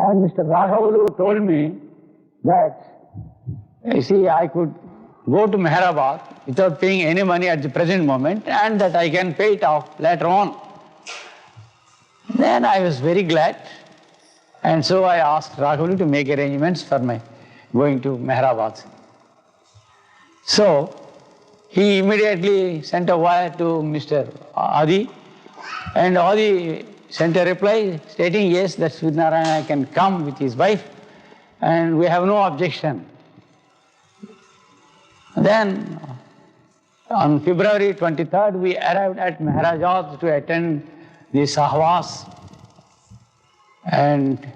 And Mr. Raghavulu told me that, you see, I could go to Meherabad without paying any money at the present moment and that I can pay it off later on. Then I was very glad, and so I asked Raghavulu to make arrangements for my going to Meherabad. So he immediately sent a wire to Mr. Adi, and Adi sent a reply stating, yes, that Suryanaranayana can come with his wife and we have no objection. Then on February 23rd, we arrived at Maharaj's to attend the Sahwas, and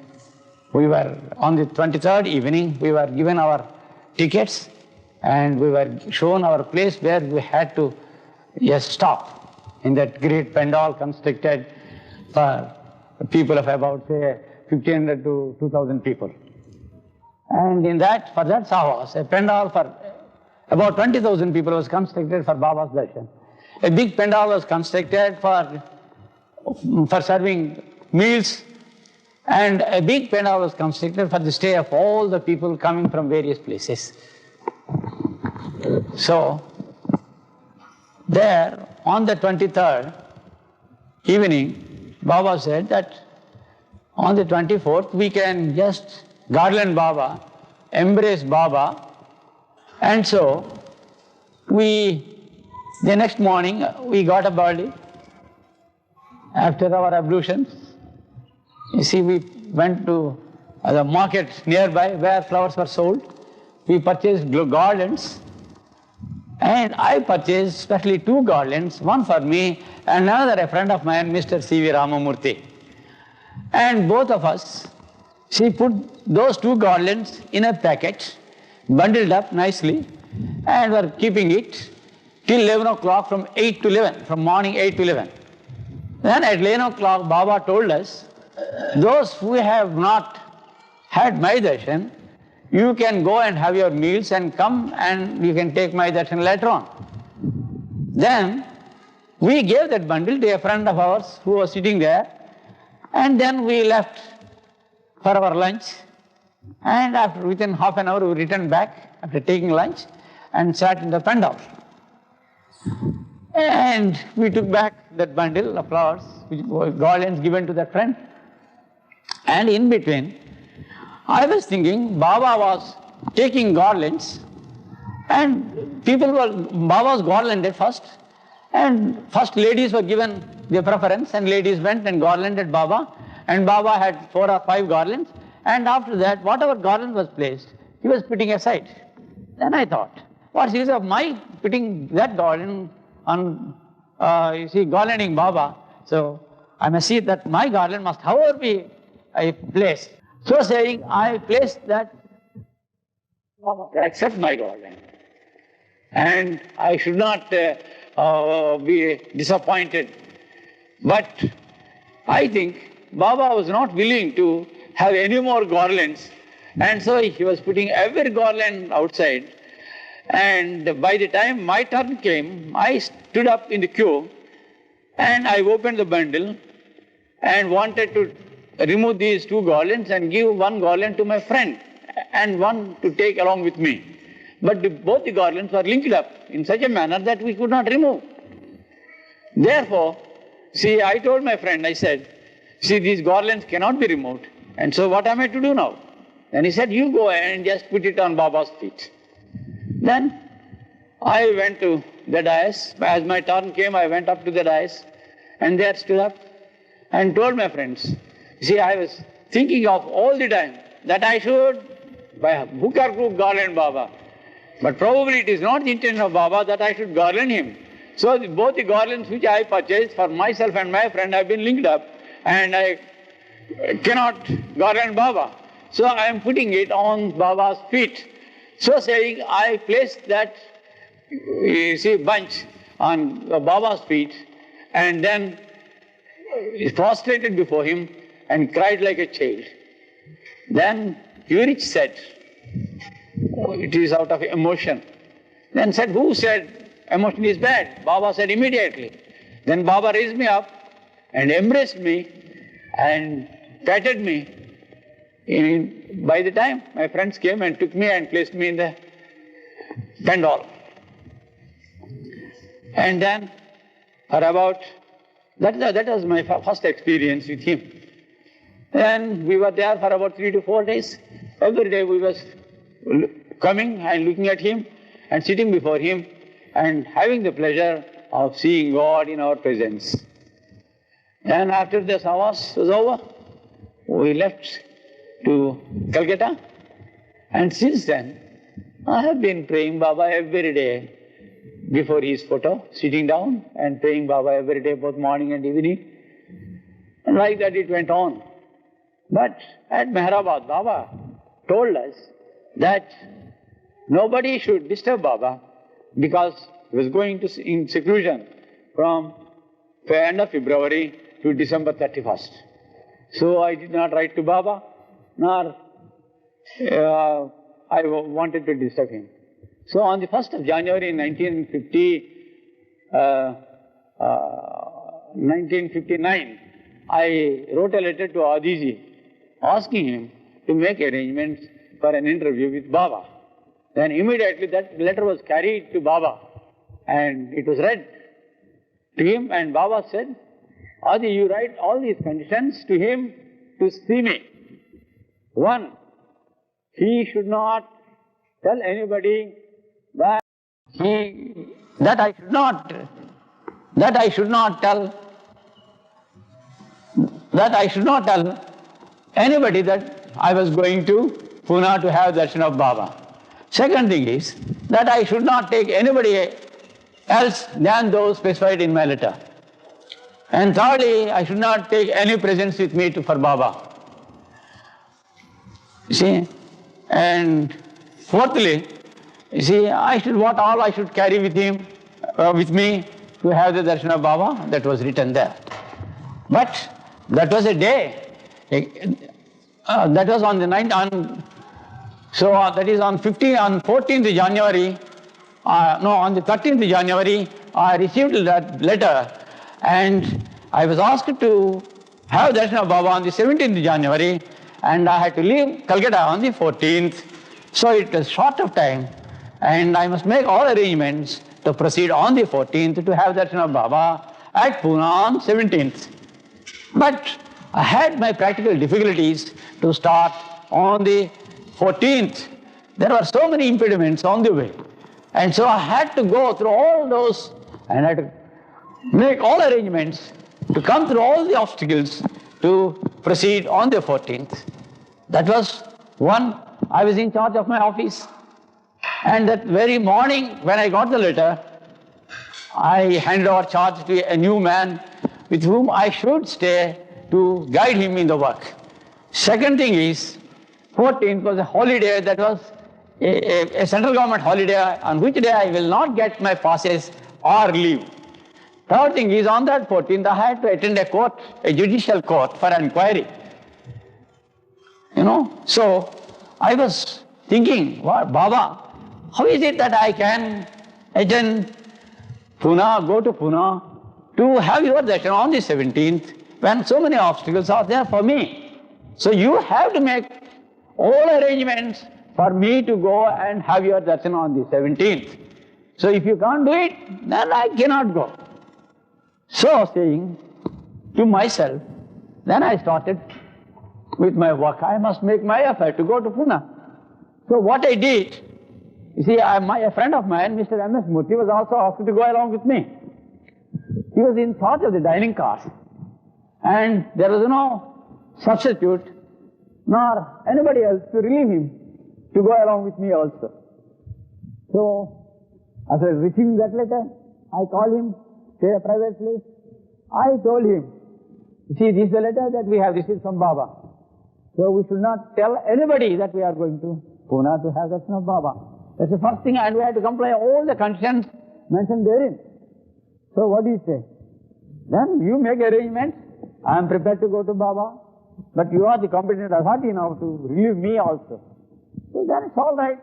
we were on the 23rd evening, we were given our tickets and we were shown our place where we had to stop in that great pandal constructed for people of about, say, 1,500 to 2,000 people. And for that Sahwas, a pandal for about 20,000 people was constructed for Baba's darshan. A big pandal was constructed for serving meals, and a big pandal was constructed for the stay of all the people coming from various places. So, there on the 23rd evening, Baba said that on the 24th we can just garland Baba, embrace Baba, and so the next morning we got up early after our ablutions. You see, we went to the market nearby where flowers were sold. We purchased garlands, and I purchased especially 2 garlands, one for me and another a friend of mine, Mr. C.V. Ramamurthy. And both of us, she put those 2 garlands in a packet, bundled up nicely, and were keeping it till 11 o'clock from 8 to 11, from morning 8 to 11. Then at 11 o'clock, Baba told us, those who have not had my darshan, you can go and have your meals and come and you can take my darshan later on. Then we gave that bundle to a friend of ours who was sitting there, and then we left for our lunch, and within half an hour we returned back after taking lunch and sat in the pandal. And we took back that bundle of flowers, which were garlands given to that friend. And in between, I was thinking Baba was taking garlands, and Baba was garlanded first, and first ladies were given the preference, and ladies went and garlanded Baba, and Baba had 4 or 5 garlands, and after that, whatever garland was placed, he was putting aside. Then I thought, what's the use of my putting that garland on, garlanding Baba? So I must see that my garland must, however, be placed. So saying, I placed that, accept my garland. And I should not be disappointed. But I think Baba was not willing to have any more garlands, and so he was putting every garland outside. And by the time my turn came, I stood up in the queue and I opened the bundle and wanted to remove these 2 garlands and give 1 garland to my friend and 1 to take along with me. But both the garlands were linked up in such a manner that we could not remove. Therefore, I told my friend, I said, these garlands cannot be removed, and so what am I to do now? Then he said, you go and just put it on Baba's feet. Then I went to the dais. As my turn came, I went up to the dais and there stood up and told my friends, I was thinking of all the time that I should, by hook or crook, garland Baba. But probably it is not the intention of Baba that I should garland him. So both the garlands which I purchased for myself and my friend have been linked up, and I cannot garland Baba. So I am putting it on Baba's feet. So saying, I placed that bunch on Baba's feet and then prostrated before him and cried like a child. Then Urich said, it is out of emotion. Then said, who said emotion is bad? Baba said immediately. Then Baba raised me up and embraced me and patted me By the time my friends came and took me and placed me in the pandal. And then for about, that was my first experience with him. Then we were there for about 3 to 4 days. Every day we was coming and looking at him and sitting before him and having the pleasure of seeing God in our presence. And after the Savas was over, we left to Calcutta. And since then, I have been praying Baba every day before his photo, sitting down and praying Baba every day, both morning and evening. And like that it went on. But at Meherabad, Baba told us that nobody should disturb Baba because he was going to in seclusion from the end of February to December 31st. So I did not write to Baba, nor I wanted to disturb him. So on the 1st of January 1959, I wrote a letter to Adiji asking him to make arrangements for an interview with Baba. Then immediately that letter was carried to Baba and it was read to him, and Baba said, Adi, you write all these conditions to him to see me. One, he should not tell anybody that I should not tell anybody that I was going to Pune to have darshan of Baba. Second thing is that I should not take anybody else than those specified in my letter. And thirdly, I should not take any presents with me for Baba. You see? And fourthly, you see, what all I should carry with him, with me to have the darshan of Baba, that was written there. But that was a day. That was on the 9th, so that is on 14th January, on the 13th January, I received that letter and I was asked to have darshan of Baba on the 17th January and I had to leave Calcutta on the 14th. So it was short of time and I must make all arrangements to proceed on the 14th to have darshan of Baba at Pune on 17th. But I had my practical difficulties to start on the 14th. There were so many impediments on the way. And so I had to go through all those and I had to make all arrangements to come through all the obstacles to proceed on the 14th. That was one. I was in charge of my office. And that very morning when I got the letter, I handed over charge to a new man with whom I should stay to guide him in the work. Second thing is, 14th was a holiday that was a central government holiday on which day I will not get my passes or leave. Third thing is, on that 14th I had to attend a court, a judicial court for inquiry. So I was thinking, Baba, how is it that I can attend Pune, go to Pune to have your darshan on the 17th when so many obstacles are there for me? So you have to make all arrangements for me to go and have your darshan on the 17th. So if you can't do it, then I cannot go. So saying to myself, then I started with my work. I must make my effort to go to Pune. So what I did, you see, a friend of mine, Mr. M.S. Murthy, was also asked to go along with me. He was in charge of the dining cars. And there was no substitute, nor anybody else to relieve him, to go along with me also. So, after receiving that letter, I called him to a private place. I told him, see, this is the letter that we have received from Baba. So we should not tell anybody that we are going to Pune to have darshan of Baba. That's the first thing, and we have to comply all the conditions mentioned therein. So what do you say? Then you make arrangements. I am prepared to go to Baba, but you are the competent authority now to relieve me also. So then it's all right.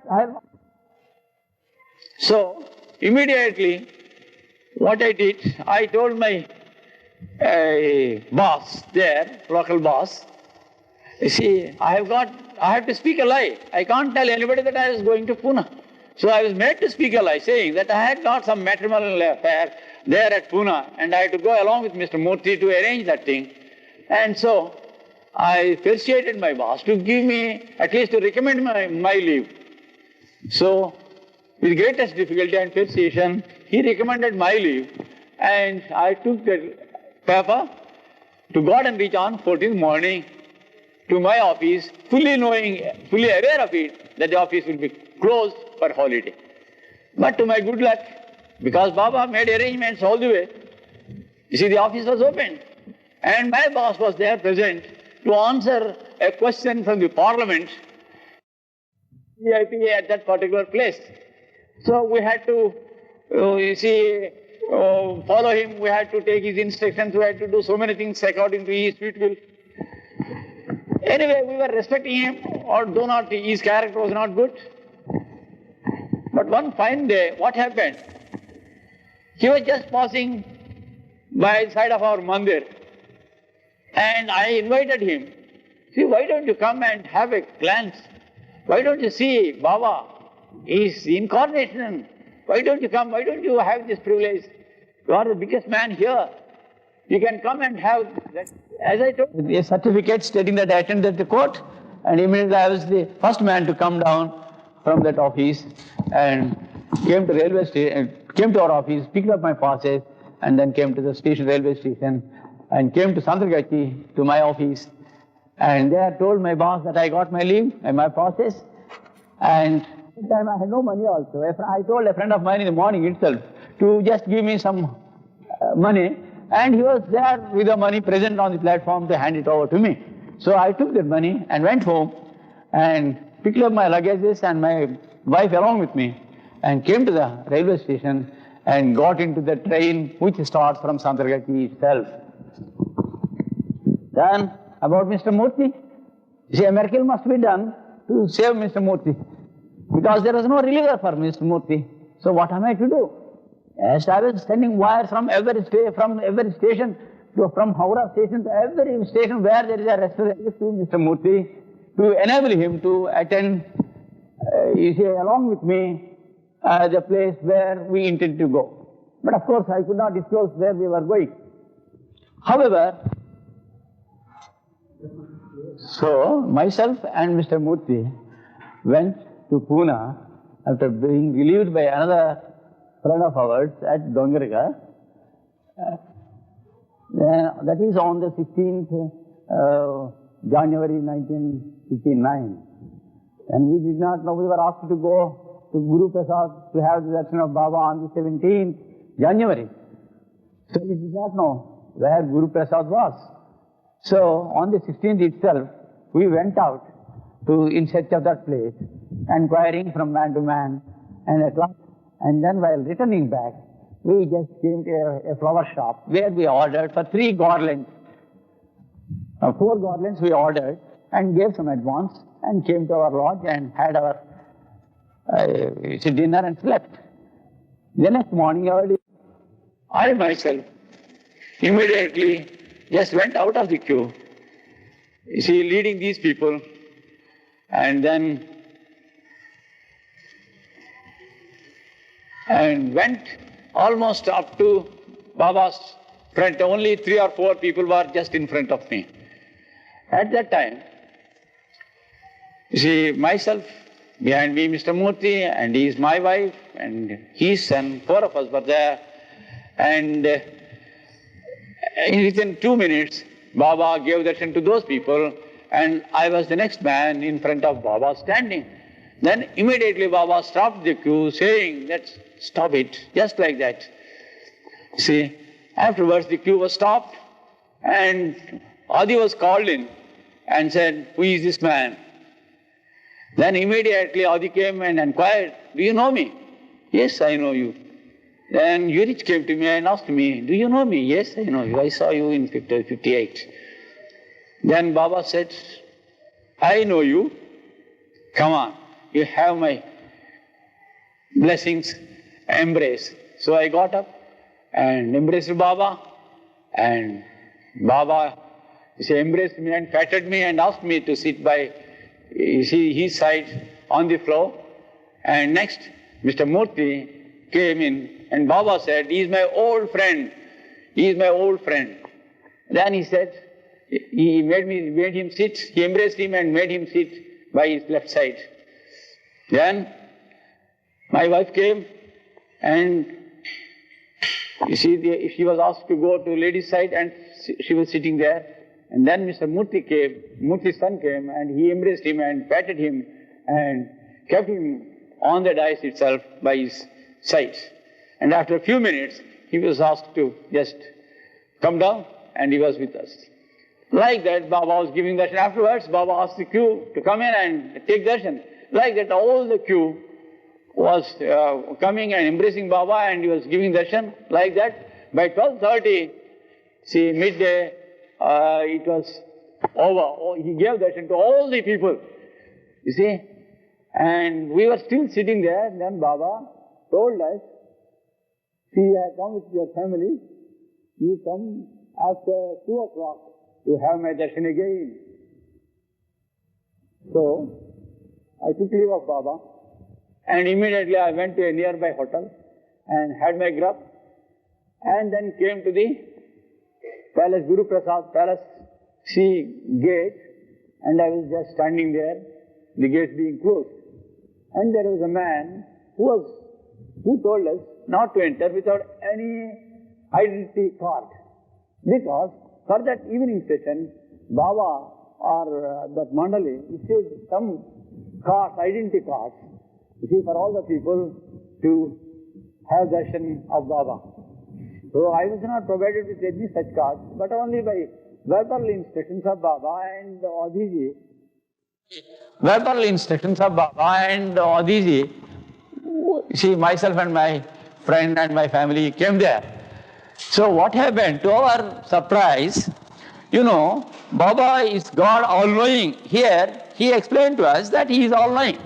So immediately what I did, I told my boss there, local boss, You see, I have to speak a lie. I can't tell anybody that I was going to Pune. So I was made to speak a lie, saying that I had got some matrimonial affair there at Pune, and I had to go along with Mr. Murthy to arrange that thing. And so I persuaded my boss to give me, at least to recommend my leave. So, with greatest difficulty and persuasion, he recommended my leave, and I took the paper to God and reach on 14th morning to my office, fully aware of it, that the office will be closed for holiday. But to my good luck, because Baba made arrangements all the way, you see, the office was open, and my boss was there present to answer a question from the Parliament VIP at that particular place. So we had to, follow him, we had to take his instructions, we had to do so many things according to his sweet will. Anyway, we were respecting him, although his character was not good. But one fine day, what happened? He was just passing by the side of our mandir, and I invited him. See, why don't you come and have a glance? Why don't you see Baba? His incarnation. Why don't you come? Why don't you have this privilege? You are the biggest man here. You can come and have that. As I told you, a certificate stating that I attended the court, and immediately I was the first man to come down from that office and came to railway station, came to our office, picked up my passes, and then came to the station, railway station, and came to Sandragati, to my office. And there I told my boss that I got my leave and my passes. And at the time I had no money also. I told a friend of mine in the morning itself to just give me some money. And he was there with the money present on the platform to hand it over to me. So I took that money and went home and picked up my luggages and my wife along with me and came to the railway station and got into the train which starts from Sandragati itself. Then about Mr. Murthy, see, a miracle must be done to save Mr. Murthy, because there was no reliever for Mr. Murthy. So what am I to do? As I was sending wires from every station, from Howrah station to every station where there is a restaurant to Mr. Murthy, to enable him to attend, along with me, the place where we intend to go. But of course I could not disclose where we were going. However, so myself and Mr. Murthy went to Pune after being relieved by another friend of ours at Dongaraga. That is on the 16th January 1959. And we did not know, we were asked to go to Guru Prasad to have the darshan of Baba on the 17th January. So we did not know where Guru Prasad was. So on the 16th itself, we went out in search of that place, inquiring from man to man, and at last, and then while returning back, we just came to a flower shop where we ordered for 3 garlands. 4 garlands we ordered and gave some advance and came to our lodge and had our dinner and slept. The next morning early, I myself immediately just went out of the queue, leading these people, and then went almost up to Baba's front. Only 3 or 4 people were just in front of me. At that time, myself, behind me Mr. Murthy, and he is my wife, and his son, 4 of us were there, and within 2 minutes, Baba gave darshan to those people, and I was the next man in front of Baba standing. Then immediately Baba stopped the queue, saying, "Let's stop it," just like that. Afterwards the queue was stopped, and Adi was called in and said, "Who is this man?" Then immediately Adi came and inquired, "Do you know me?" "Yes, I know you." Then Urich came to me and asked me, "Do you know me?" "Yes, I know you. I saw you in 58. Then Baba said, "I know you. Come on, you have my blessings, embrace." So I got up and embraced Baba, and Baba, He embraced me and patted me and asked me to sit by his side on the floor. And next, Mr. Murthy came in and Baba said, "He is my old friend. He is my old friend." Then he said, he made him sit. He embraced him and made him sit by his left side. Then my wife came and she was asked to go to ladies' side and she was sitting there. And then Mr. Murthy came, Murthy's son came and he embraced him and patted him and kept him on the dais itself by his side. And after a few minutes, he was asked to just come down and he was with us. Like that, Baba was giving darshan. Afterwards, Baba asked the queue to come in and take darshan. Like that, all the queue was coming and embracing Baba and he was giving darshan. Like that, by 12:30, midday, it was over. He gave darshan to all the people, you see. And we were still sitting there, and then Baba told us, "See, I come with your family, you come after 2 o'clock to have my darshan again." So, I took leave of Baba, and immediately I went to a nearby hotel and had my grub, and then came to the palace, Guru Prasad Palace, gate, and I was just standing there, the gate being closed. And there was a man who told us not to enter without any identity card. Because for that evening session, Baba or that Mandali issued some cards, identity cards, for all the people to have darshan of Baba. So I was not provided with any such cards, but only by verbal instructions of Baba and Adiji. Verbal instructions of Baba and Adiji. Myself and my friend and my family came there. So what happened? To our surprise, Baba is God all-knowing. Here, he explained to us that he is all-knowing.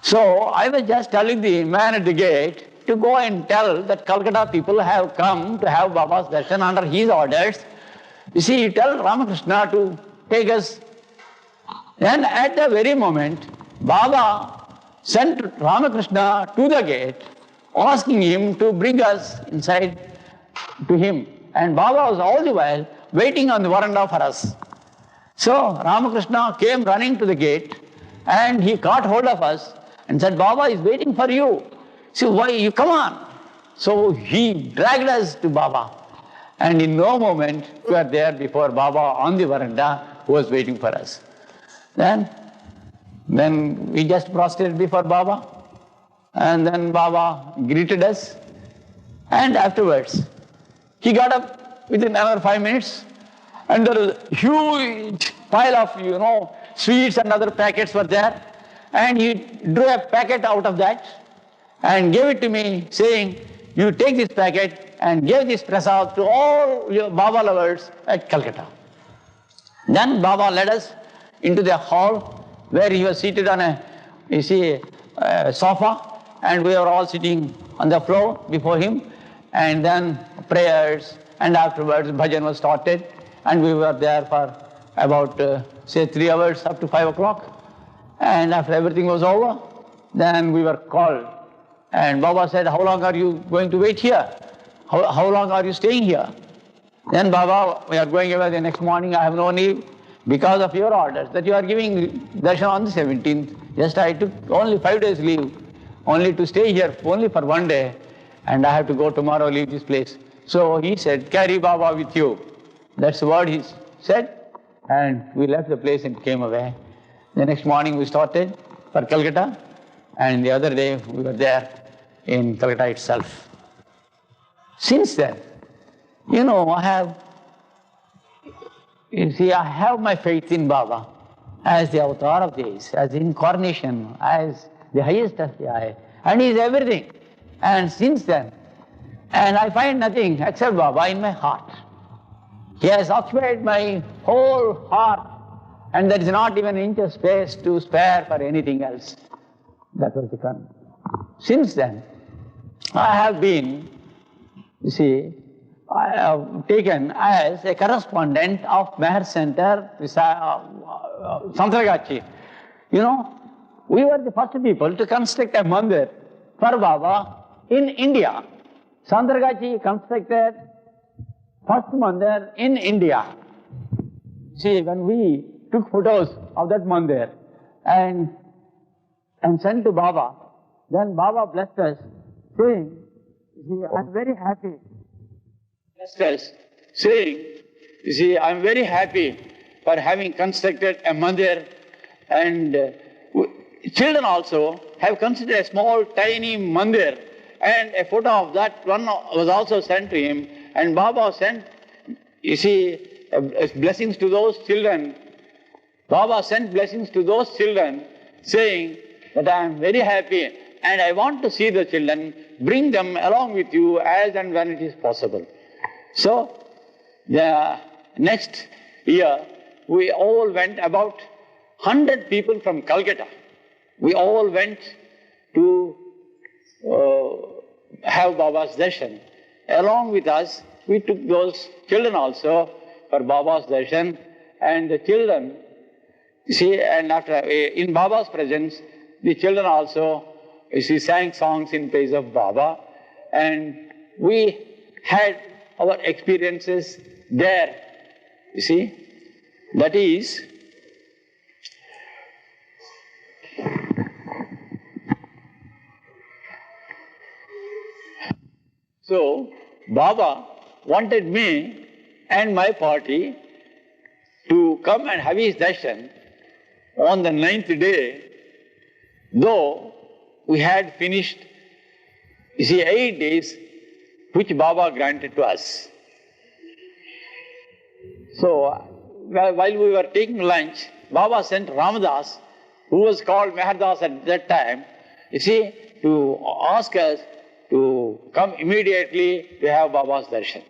So I was just telling the man at the gate to go and tell that Calcutta people have come to have Baba's darshan under his orders. Tell Ramakrishna to take us. And at the very moment, Baba sent Ramakrishna to the gate, asking him to bring us inside to him. And Baba was all the while waiting on the veranda for us. So Ramakrishna came running to the gate and he caught hold of us and said, "Baba is waiting for you. Why you come on?" So he dragged us to Baba. And in no moment we were there before Baba on the veranda who was waiting for us. Then we just prostrated before Baba, and then Baba greeted us, and afterwards he got up within another 5 minutes, and there was a huge pile of sweets and other packets were there, and he drew a packet out of that and gave it to me, saying, "You take this packet and give this prasad to all your Baba lovers at Calcutta." Then Baba led us into the hall where he was seated on a sofa, and we were all sitting on the floor before him, and then prayers, and afterwards bhajan was started, and we were there for about 3 hours up to 5 o'clock, and after everything was over, then we were called, and Baba said, "How long are you going to wait here? How long are you staying here?" Then Baba, "We are going away the next morning, I have no leave, because of your orders that you are giving darshan on the 17th. Just I took only 5 days leave, only to stay here only for 1 day, and I have to go tomorrow, leave this place." So he said, "Carry Baba with you." That's what he said, and we left the place and came away. The next morning we started for Calcutta, and the other day we were there in Calcutta itself. Since then, I have my faith in Baba as the avatar of this, as the incarnation, as the highest of the high, and he is everything. And since then, and I find nothing except Baba in my heart. He has occupied my whole heart, and there is not even an inch of space to spare for anything else. That was the concept. Since then, I have been, taken as a correspondent of Meher Center, Santragachi. You know, we were the first people to construct a mandir for Baba in India. Santragachi constructed first mandir in India. See, when we took photos of that mandir and sent to Baba, then Baba blessed us, saying, see, I'm very happy. Blessed us, saying, you see, I'm very happy for having constructed a mandir, and children also have constructed a small, tiny mandir, and a photo of that one was also sent to him, and Baba sent, you see, blessings to those children. Baba sent blessings to those children, saying that I am very happy and I want to see the children, bring them along with you as and when it is possible. So, the next year, we all went, about 100 people from Calcutta. We all went to have Baba's darshan. Along with us, we took those children also for Baba's darshan, and the children, you see, and after, in Baba's presence, the children also, you see, sang songs in praise of Baba, and we had our experiences there, you see. That is, so Baba wanted me and my party to come and have his darshan on the 9th day, though we had finished, you see, 8 days which Baba granted to us. So, while we were taking lunch, Baba sent Ramadas, who was called Meherdas at that time, you see, to ask us to come immediately to have Baba's darshan.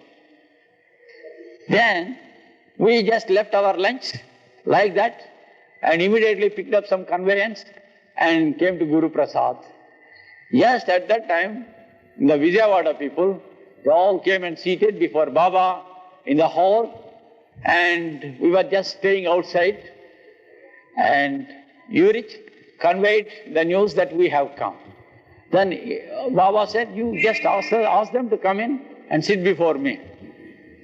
Then we just left our lunch like that and immediately picked up some conveyance and came to Guru Prasad. Just at that time, the Vijayawada people, they all came and seated before Baba in the hall, and we were just staying outside, and Urich conveyed the news that we have come. Then Baba said, you just ask them to come in and sit before me.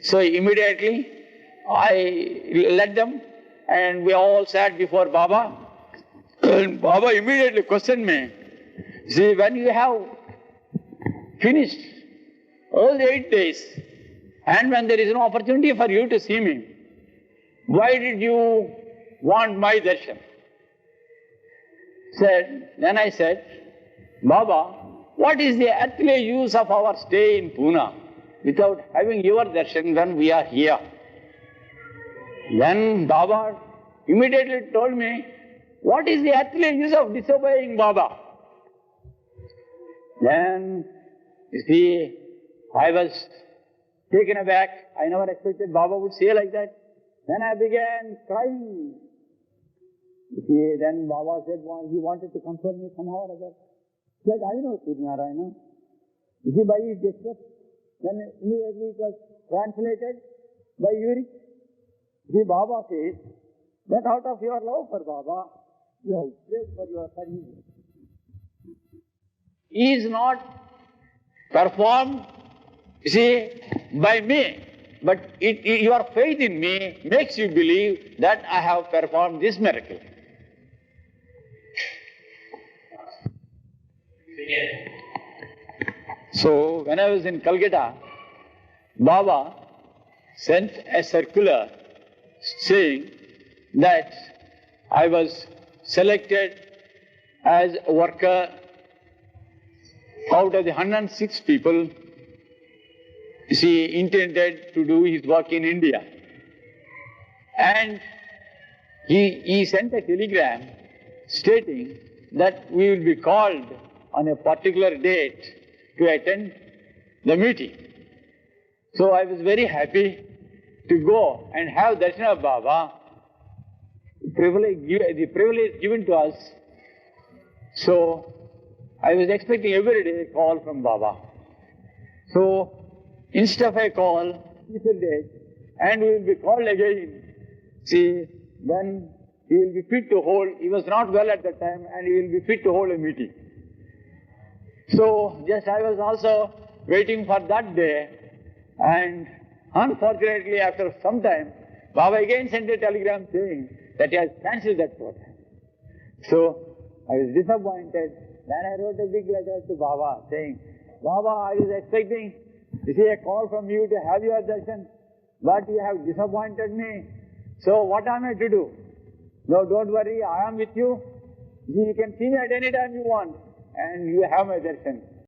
So immediately I led them, and we all sat before Baba, and Baba immediately questioned me. See, when you have finished all the 8 days, and when there is no opportunity for you to see me, why did you want my darshan? Then I said, Baba, what is the earthly use of our stay in Pune without having your darshan when we are here? Then Baba immediately told me, what is the earthly use of disobeying Baba? Then, you see, I was taken aback. I never expected Baba would say like that. Then I began crying. You see, then Baba said he wanted to console me somehow or other. He said, I know Suryanaranayana. You see, by his gesture, then immediately it was translated by Irwin. See, Baba says that out of your love for Baba, you have prayed for your son. He is not performed, you see, by me, but your faith in me makes you believe that I have performed this miracle. So, when I was in Calcutta, Baba sent a circular saying that I was selected as a worker out of the 106 people, you see, intended to do his work in India. And he sent a telegram stating that we will be called on a particular date to attend the meeting. So I was very happy to go and have darshan of Baba, the privilege given to us. So I was expecting every day a call from Baba. So instead of a call, he said date, and he will be called again. See, when he will be fit to hold, he was not well at that time, and he will be fit to hold a meeting. So, just I was also waiting for that day, and unfortunately, after some time, Baba again sent a telegram saying that he has cancelled that program. So, I was disappointed. Then I wrote a big letter to Baba saying, Baba, I was expecting to see a call from you to have your darshan, but you have disappointed me. So what am I to do? No, don't worry, I am with you. You can see me at any time you want, and you have my darshan.